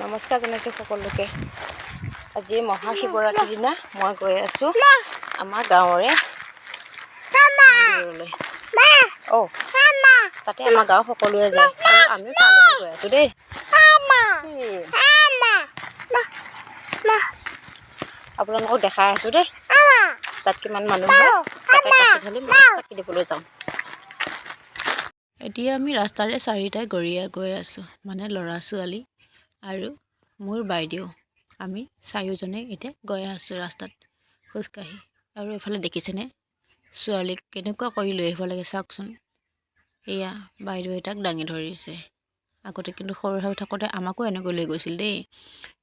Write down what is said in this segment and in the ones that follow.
নমস্কাৰ জনাইছোঁ সকলোকে। আজি মহাশিৱৰাত্ৰিৰ দিনা মই গৈ আছোঁ আমাৰ গাঁৱৰে মন্দিৰলৈ। তাতে আমাৰ গাঁৱৰ সকলোৱে যায় আৰু আমিও তালৈকে গৈ আছোঁ দেই। আপোনালোকক দেখাই আছোঁ দেই তাত কিমান মানুহ হয়। তাতে কাষি ঢালি চাকি দিবলৈ যাওঁ। এতিয়া আমি ৰাস্তাৰে চাৰিটাই গৈ আছোঁ, মানে ল'ৰা ছোৱালী আৰু মোৰ বাইদেউ। আমি চাৰিওজনে এতিয়া গৈ আছোঁ ৰাস্তাত খোজকাঢ়ি। আৰু এইফালে দেখিছেনে ছোৱালীক কেনেকুৱা কৰি লৈ আহিব লাগে চাওকচোন। এয়া বাইদেৱে তাক দাঙি ধৰিছে। আগতে কিন্তু সৰু হৈ থাকোঁতে আমাকো এনেকৈ লৈ গৈছিল দেই।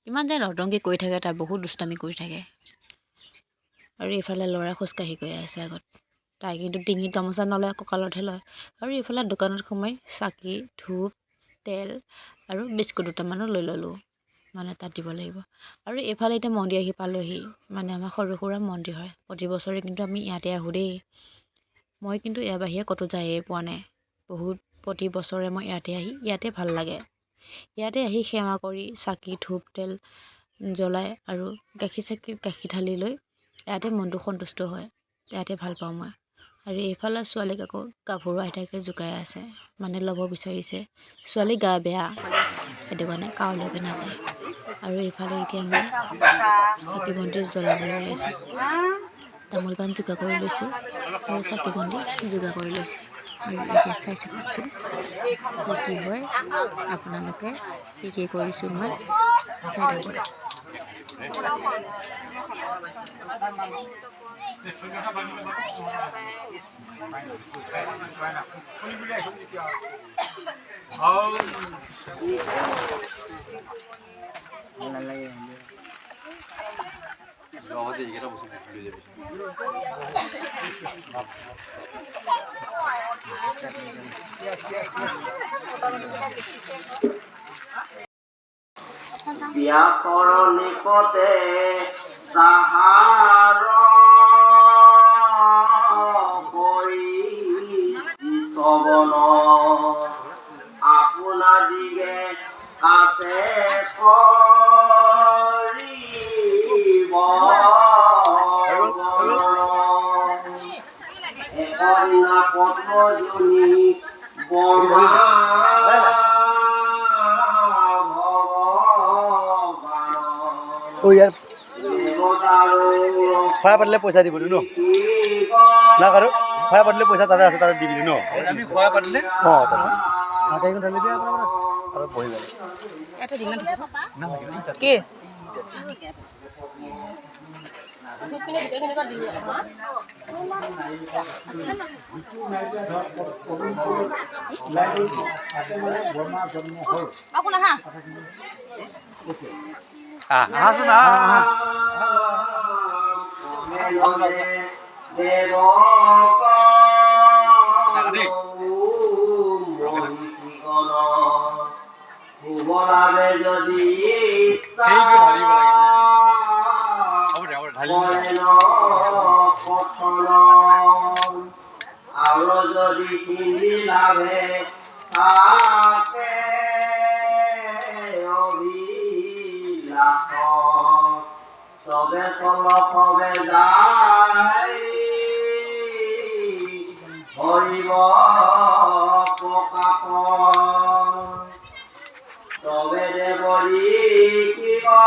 ইমান যে নৰটংকি কৰি থাকে, তাই বহুত দুষ্টামি কৰি থাকে। আৰু এইফালে ল'ৰা খোজকাঢ়ি গৈ আছে আগত। তাই কিন্তু ডিঙিত গামোচা নলয়, কঁকালতহে লয়। আৰু এইফালে দোকানত সোমাই চাকি ধূপ তেল আৰু বিস্কুট দুটামানো লৈ ল'লোঁ, মানে তাত দিব লাগিব। আৰু এইফালে এতিয়া মন্দিৰ আহি পালোহি, মানে আমাৰ সৰু সুৰা মন্দিৰ হয়। প্ৰতি বছৰে কিন্তু আমি ইয়াতে আহোঁ দেই। মই কিন্তু ইয়াৰ বাহিৰে ক'তো যায়ে পোৱা নাই। প্ৰতি বছৰে মই ইয়াতে ভাল লাগে। ইয়াতে আহি সেৱা কৰি চাকি ধূপ তেল জ্বলাই আৰু গাখীৰ ঢালি লৈ ইয়াতে মনটো সন্তুষ্ট হয়। ইয়াতে ভাল পাওঁ মই। আৰু এইফালে ছোৱালীক আকৌ গাভৰু আইতাকে জোকাই আছে, মানে ল'ব বিচাৰিছে। ছোৱালী গা বেয়া, সেইটো কাৰণে কাৰোলৈকে নাযায়। আৰু এইফালে এতিয়া মই চাকি বন্তি জ্বলাবলৈ ওলাইছোঁ। তামোল পাণ যোগাৰ কৰি লৈছোঁ আৰু চাকি বন্তি যোগাৰ কৰি লৈছোঁ। আৰু এতিয়া চাই থাককচোন কি হয়, আপোনালোকে কি কৰিছোঁ মই চাই থাকক। ব্যাকৰণিকতে তাহাৰ কৰি শ্ৰৱণ আপোনাদিগে আছে কৰিব এদিনা পদ্মজনী বৰ্মা খোৱা পাতিলে পইচা দিব ন না কাৰো খোৱা পাতিলে পইচা তাতে আছে, তাতে দিবি ন আমি খোৱা পাতিলে কি যদি আৰু যদি হিন্দী লাভে থাকে অভিলাষ চবে চবে যায় হৰিব প্ৰকাশ চবে দেৱৰী কিবা